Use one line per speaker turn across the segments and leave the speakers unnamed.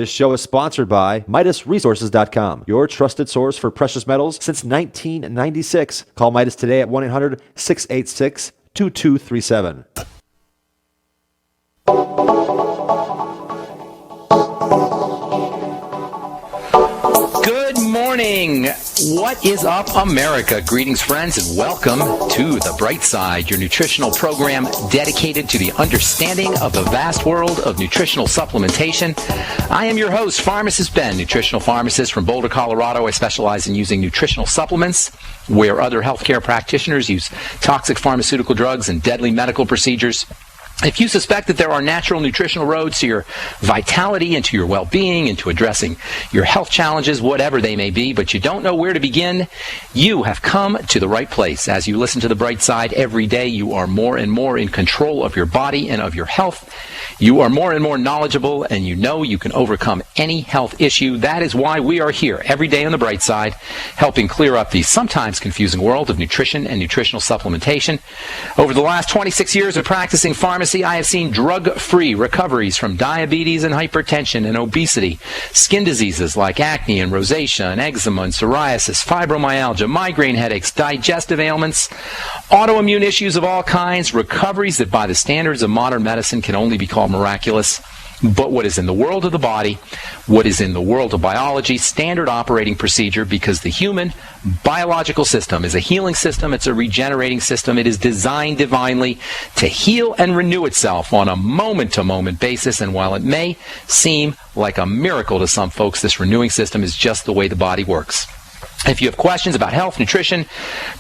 This show is sponsored by MidasResources.com, your trusted source for precious metals since 1996. Call Midas today at 1-800-686-2237.
Good morning. What is up, America? Greetings, friends, and welcome to The Bright Side, your nutritional program dedicated to the understanding of the vast world of nutritional supplementation. I am your host, Pharmacist Ben, nutritional pharmacist from Boulder, Colorado. I specialize in using nutritional supplements where other healthcare practitioners use toxic pharmaceutical drugs and deadly medical procedures. If you suspect that there are natural nutritional roads to your vitality and to your well-being and to addressing your health challenges, whatever they may be, but you don't know where to begin, you have come to the right place. As you listen to The Bright Side every day, you are more and more in control of your body and of your health. You are more and more knowledgeable, and you know you can overcome any health issue. That is why we are here every day on The Bright Side, helping clear up the sometimes confusing world of nutrition and nutritional supplementation. Over the last 26 years of practicing pharmacy, I have seen drug-free recoveries from diabetes and hypertension and obesity, skin diseases like acne and rosacea and eczema and psoriasis, fibromyalgia, migraine headaches, digestive ailments, autoimmune issues of all kinds, recoveries that by the standards of modern medicine can only be called miraculous. But what is in the world of the body, what is in the world of biology, standard operating procedure, because the human biological system is a healing system, it's a regenerating system, it is designed divinely to heal and renew itself on a moment-to-moment basis, and while it may seem like a miracle to some folks, this renewing system is just the way the body works. If you have questions about health, nutrition,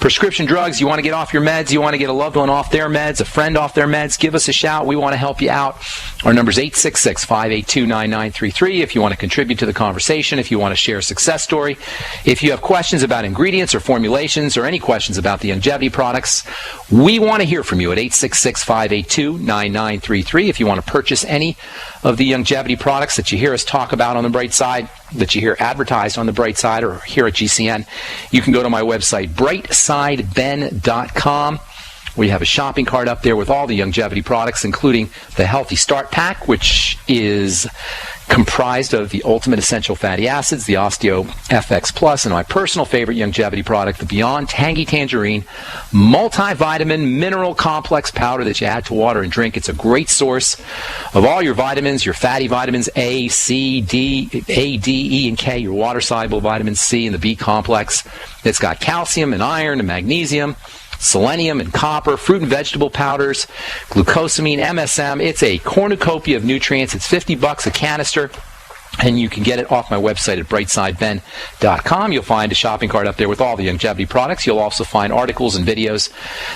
prescription drugs, you want to get off your meds, you want to get a loved one off their meds, a friend off their meds, give us a shout. We want to help you out. Our number is 866-582-9933 if you want to contribute to the conversation, if you want to share a success story. If you have questions about ingredients or formulations or any questions about the longevity products, we want to hear from you at 866-582-9933. If you want to purchase any of the longevity products that you hear us talk about on The Bright Side, that you hear advertised on The Bright Side or here at GCN, you can go to my website, brightsideben.com. We have a shopping cart up there with all the longevity products, including the Healthy Start Pack, which is comprised of the Ultimate Essential Fatty Acids, the Osteo FX Plus, and my personal favorite longevity product, the Beyond Tangy Tangerine Multivitamin Mineral Complex Powder that you add to water and drink. It's a great source of all your vitamins, your fatty vitamins A, C, D, A, D, E, and K, your water-soluble vitamin C and the B complex. It's got calcium and iron and magnesium, selenium and copper, fruit and vegetable powders, glucosamine, MSM. It's a cornucopia of nutrients. It's $50 a canister, and you can get it off my website at brightsideben.com. You'll find a shopping cart up there with all the longevity products. You'll also find articles and videos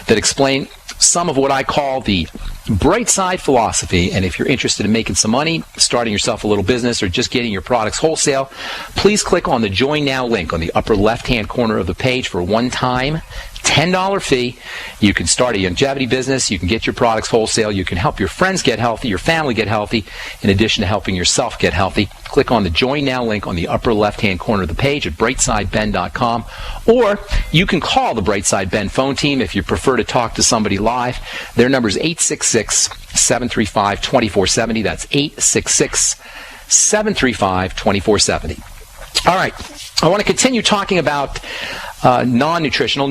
that explain some of what I call the Bright Side philosophy. And if you're interested in making some money, starting yourself a little business, or just getting your products wholesale, please click on the Join Now link on the upper left-hand corner of the page for a one-time $10 fee. You can start a longevity business, you can get your products wholesale, you can help your friends get healthy, your family get healthy, in addition to helping yourself get healthy. Click on the Join Now link on the upper left-hand corner of the page at brightsideben.com, or you can call the Brightside Ben phone team if you prefer to talk to somebody live. Their number is 866-735-2470. That's 866-735-2470. All right, I want to continue talking about nutritional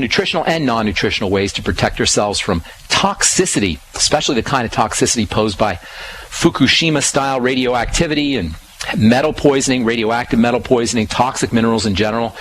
and non-nutritional ways to protect ourselves from toxicity, especially the kind of toxicity posed by Fukushima-style radioactivity and metal poisoning, radioactive metal poisoning, toxic minerals in general.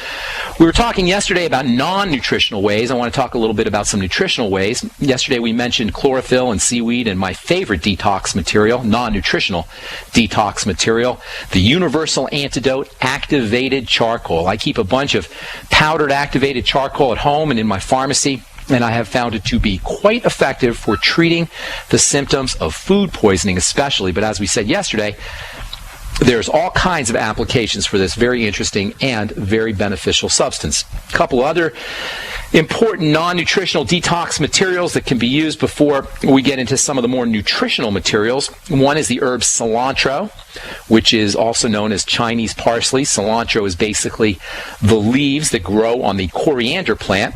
We were talking yesterday about non-nutritional ways. I want to talk a little bit about some nutritional ways. Yesterday we mentioned chlorophyll and seaweed and my favorite detox material, non-nutritional detox material, the universal antidote, activated charcoal. I keep a bunch of powdered activated charcoal at home and in my pharmacy, and I have found it to be quite effective for treating the symptoms of food poisoning especially. But as we said yesterday, there's all kinds of applications for this very interesting and very beneficial substance. A couple other important non-nutritional detox materials that can be used before we get into some of the more nutritional materials. One is the herb cilantro, which is also known as Chinese parsley. Cilantro is basically the leaves that grow on the coriander plant,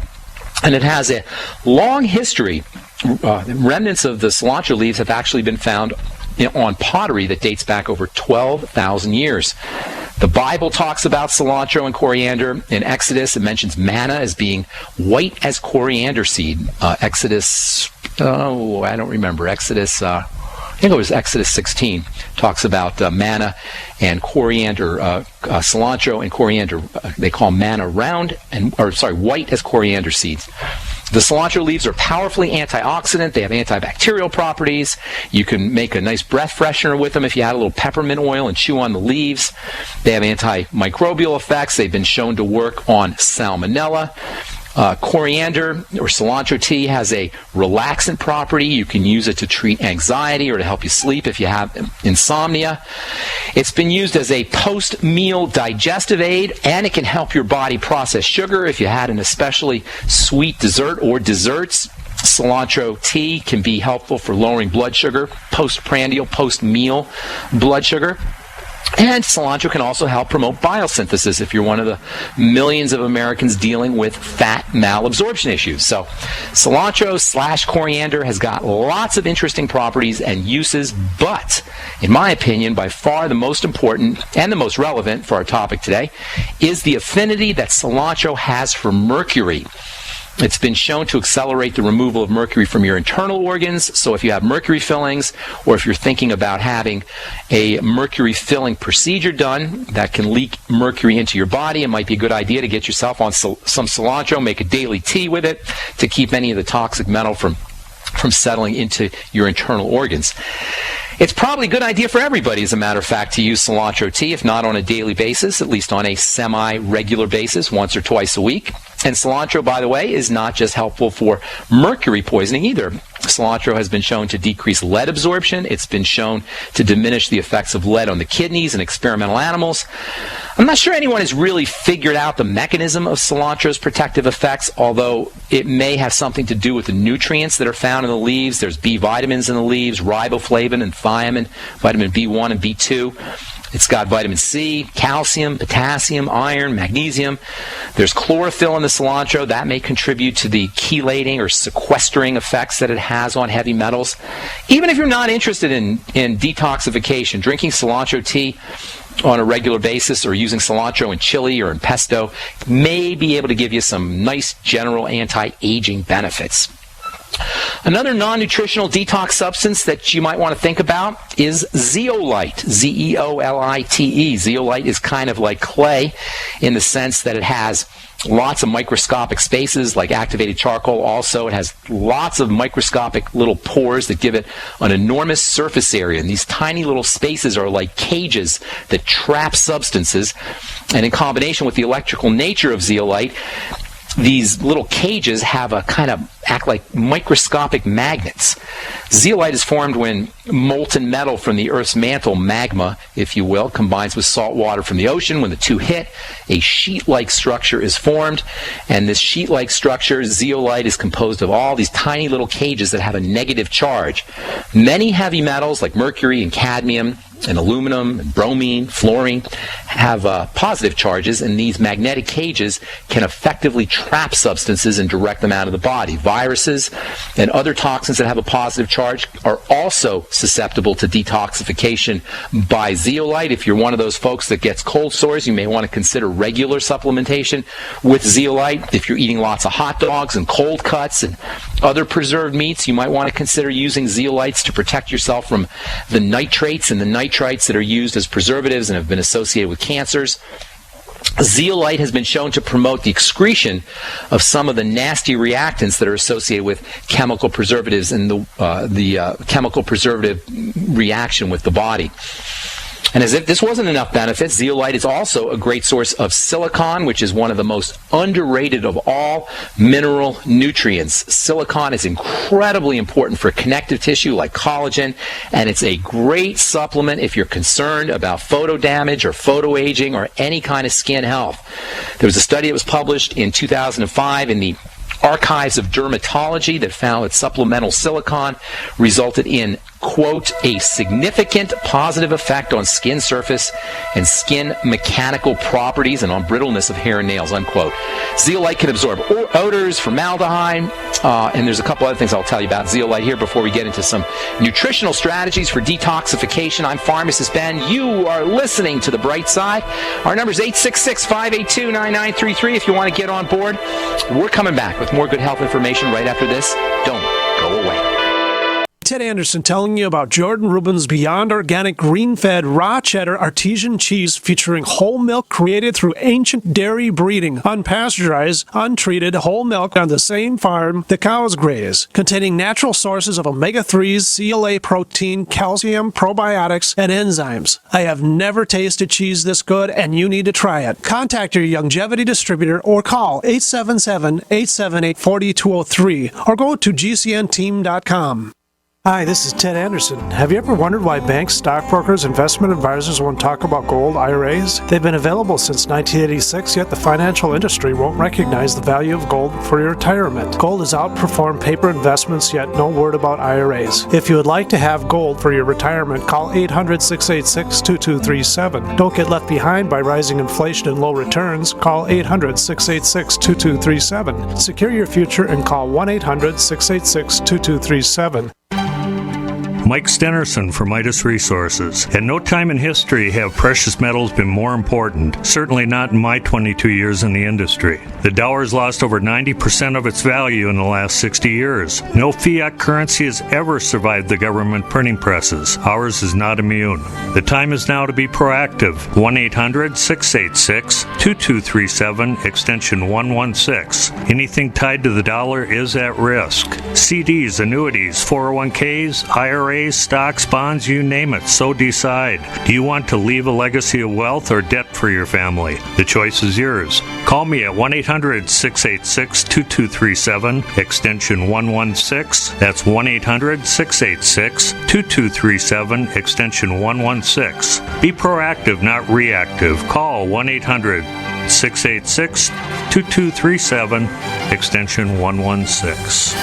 and it has a long history. Remnants of the cilantro leaves have actually been found on pottery that dates back over 12,000 years. The Bible talks about cilantro and coriander. In Exodus, it mentions manna as being white as coriander seed. Exodus, I don't remember. I think it was Exodus 16, talks about manna and coriander, cilantro and coriander. They call manna white as coriander seeds. The cilantro leaves are powerfully antioxidant. They have antibacterial properties. You can make a nice breath freshener with them if you add a little peppermint oil and chew on the leaves. They have antimicrobial effects. They've been shown to work on salmonella. Coriander or cilantro tea has a relaxant property. You can use it to treat anxiety or to help you sleep if you have insomnia. It's been used as a post-meal digestive aid, and it can help your body process sugar if you had an especially sweet dessert or desserts. Cilantro tea can be helpful for lowering blood sugar, postprandial, post-meal blood sugar. And cilantro can also help promote biosynthesis if you're one of the millions of Americans dealing with fat malabsorption issues. So cilantro/coriander has got lots of interesting properties and uses, but in my opinion, by far the most important and the most relevant for our topic today is the affinity that cilantro has for mercury. It's been shown to accelerate the removal of mercury from your internal organs. So if you have mercury fillings, or if you're thinking about having a mercury filling procedure done that can leak mercury into your body, it might be a good idea to get yourself on some cilantro, make a daily tea with it to keep any of the toxic metal from settling into your internal organs. It's probably a good idea for everybody, as a matter of fact, to use cilantro tea, if not on a daily basis, at least on a semi-regular basis, once or twice a week. And cilantro, by the way, is not just helpful for mercury poisoning either. Cilantro has been shown to decrease lead absorption. It's been shown to diminish the effects of lead on the kidneys in experimental animals. I'm not sure anyone has really figured out the mechanism of cilantro's protective effects, although it may have something to do with the nutrients that are found in the leaves. There's B vitamins in the leaves, riboflavin and thiamine, vitamin B1 and B2. It's got vitamin C, calcium, potassium, iron, magnesium. There's chlorophyll in the cilantro. That may contribute to the chelating or sequestering effects that it has on heavy metals. Even if you're not interested in detoxification, drinking cilantro tea on a regular basis or using cilantro in chili or in pesto may be able to give you some nice general anti-aging benefits. Another non-nutritional detox substance that you might want to think about is zeolite, Z-E-O-L-I-T-E. Zeolite is kind of like clay in the sense that it has lots of microscopic spaces like activated charcoal. Also, it has lots of microscopic little pores that give it an enormous surface area. And these tiny little spaces are like cages that trap substances. And in combination with the electrical nature of zeolite, these little cages have a kind of act like microscopic magnets. Zeolite is formed when molten metal from the Earth's mantle, magma, if you will, combines with salt water from the ocean. When the two hit, a sheet-like structure is formed. And this sheet-like structure, zeolite, is composed of all these tiny little cages that have a negative charge. Many heavy metals like mercury and cadmium and aluminum and bromine, fluorine have positive charges, and these magnetic cages can effectively trap substances and direct them out of the body. Viruses and other toxins that have a positive charge are also susceptible to detoxification by zeolite. If you're one of those folks that gets cold sores, you may want to consider regular supplementation with zeolite. If you're eating lots of hot dogs and cold cuts and other preserved meats, you might want to consider using zeolites to protect yourself from the nitrates and the nitrites that are used as preservatives and have been associated with cancers. Zeolite has been shown to promote the excretion of some of the nasty reactants that are associated with chemical preservatives and the chemical preservative reaction with the body. And as if this wasn't enough benefits, zeolite is also a great source of silicon, which is one of the most underrated of all mineral nutrients. Silicon is incredibly important for connective tissue like collagen, and it's a great supplement if you're concerned about photo damage or photo aging or any kind of skin health. There was a study that was published in 2005 in the Archives of Dermatology that found that supplemental silicon resulted in quote, a significant positive effect on skin surface and skin mechanical properties and on brittleness of hair and nails, unquote. Zeolite can absorb odors, formaldehyde, and there's a couple other things I'll tell you about Zeolite here before we get into some nutritional strategies for detoxification. I'm Pharmacist Ben. You are listening to The Bright Side. Our number is 866-582-9933 if you want to get on board. We're coming back with more good health information right after this. Don't go away.
Ted Anderson telling you about Jordan Rubin's Beyond Organic Green-Fed Raw Cheddar Artesian Cheese featuring whole milk created through ancient dairy breeding, unpasteurized, untreated whole milk on the same farm the cows graze, containing natural sources of omega-3s, CLA protein, calcium, probiotics, and enzymes. I have never tasted cheese this good, and you need to try it. Contact your Longevity distributor or call 877-878-4203 or go to gcnteam.com. Hi, this is Ted Anderson. Have you ever wondered why banks, stockbrokers, investment advisors won't talk about gold IRAs? They've been available since 1986, yet the financial industry won't recognize the value of gold for your retirement. Gold has outperformed paper investments, yet no word about IRAs. If you would like to have gold for your retirement, call 800-686-2237. Don't get left behind by rising inflation and low returns. Call 800-686-2237. Secure your future and call 1-800-686-2237.
Mike Stenerson from Midas Resources. At no time in history have precious metals been more important, certainly not in my 22 years in the industry. The dollar has lost over 90% of its value in the last 60 years. No fiat currency has ever survived the government printing presses. Ours is not immune. The time is now to be proactive. 1-800-686-2237, extension 116. Anything tied to the dollar is at risk. CDs, annuities, 401ks, IRAs, stocks, bonds, you name it, so decide. Do you want to leave a legacy of wealth or debt for your family? The choice is yours. Call me at 1-800-686-2237, extension 116. That's 1-800-686-2237, extension 116. Be proactive, not reactive. Call 1-800-686-2237, extension 116.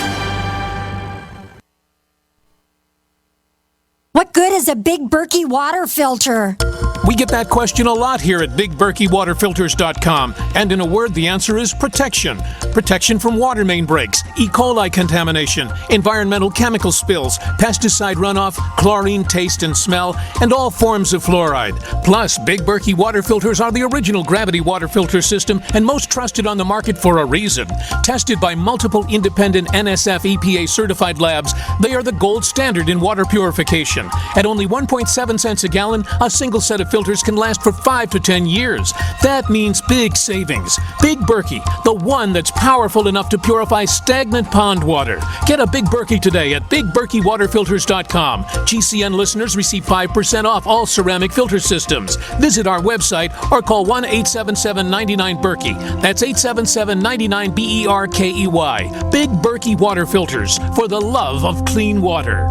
What good is a Big Berkey water filter?
We get that question a lot here at BigBerkeyWaterFilters.com, and in a word, the answer is protection. Protection from water main breaks, E. coli contamination, environmental chemical spills, pesticide runoff, chlorine taste and smell, and all forms of fluoride. Plus, Big Berkey water filters are the original gravity water filter system and most trusted on the market for a reason. Tested by multiple independent NSF EPA certified labs, they are the gold standard in water purification. At only 1.7 cents a gallon, a single set of filters can last for 5 to 10 years. That means big savings. Big Berkey, the one that's powerful enough to purify stagnant pond water. Get a Big Berkey today at BigBerkeyWaterFilters.com. GCN listeners receive 5% off all ceramic filter systems. Visit our website or call 1-877-99-BERKEY. That's 877-99-BERKEY. Big Berkey Water Filters, for the love of clean water.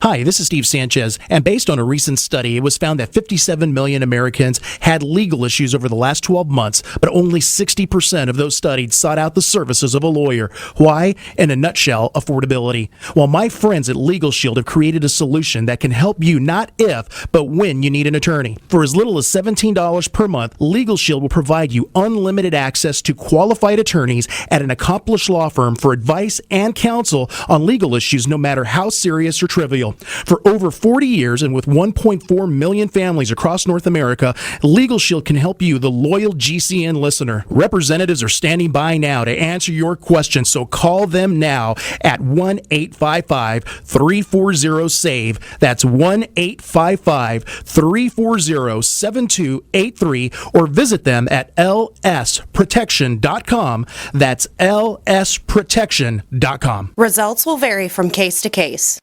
Hi, this is Steve Sanchez, and based on a recent study, it was found that 57 million Americans had legal issues over the last 12 months, but only 60% of those studied sought out the services of a lawyer. Why? In a nutshell, affordability. Well, my friends at Legal Shield have created a solution that can help you not if, but when you need an attorney. For as little as $17 per month, Legal Shield will provide you unlimited access to qualified attorneys at an accomplished law firm for advice and counsel on legal issues, no matter how serious or trivial. For over 40 years and with 1.4 million families across North America, Legal Shield can help you, the loyal GCN listener. Representatives are standing by now to answer your questions, so call them now at 1-855-340-SAVE. That's 1-855-340-7283, or visit them at lsprotection.com. That's lsprotection.com.
Results will vary from case to case.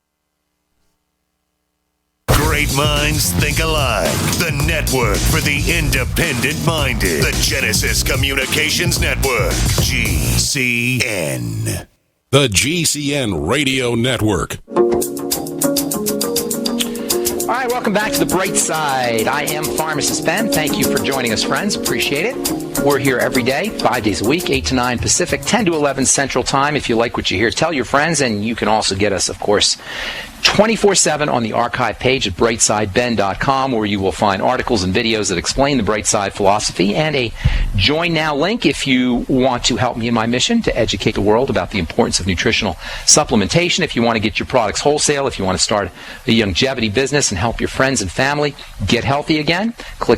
Great minds think alike. The network for the independent-minded. The Genesis Communications Network. GCN.
The GCN Radio Network.
All right, welcome back to The Bright Side. I am Pharmacist Ben. Thank you for joining us, friends. Appreciate it. We're here every day, 5 days a week, 8 to 9 Pacific, 10 to 11 Central Time. If you like what you hear, tell your friends, and you can also get us, of course, 24/7 on the archive page at brightsideben.com, where you will find articles and videos that explain the Brightside philosophy, and a Join Now link if you want to help me in my mission to educate the world about the importance of nutritional supplementation. If you want to get your products wholesale, if you want to start a longevity business and help your friends and family get healthy again, click on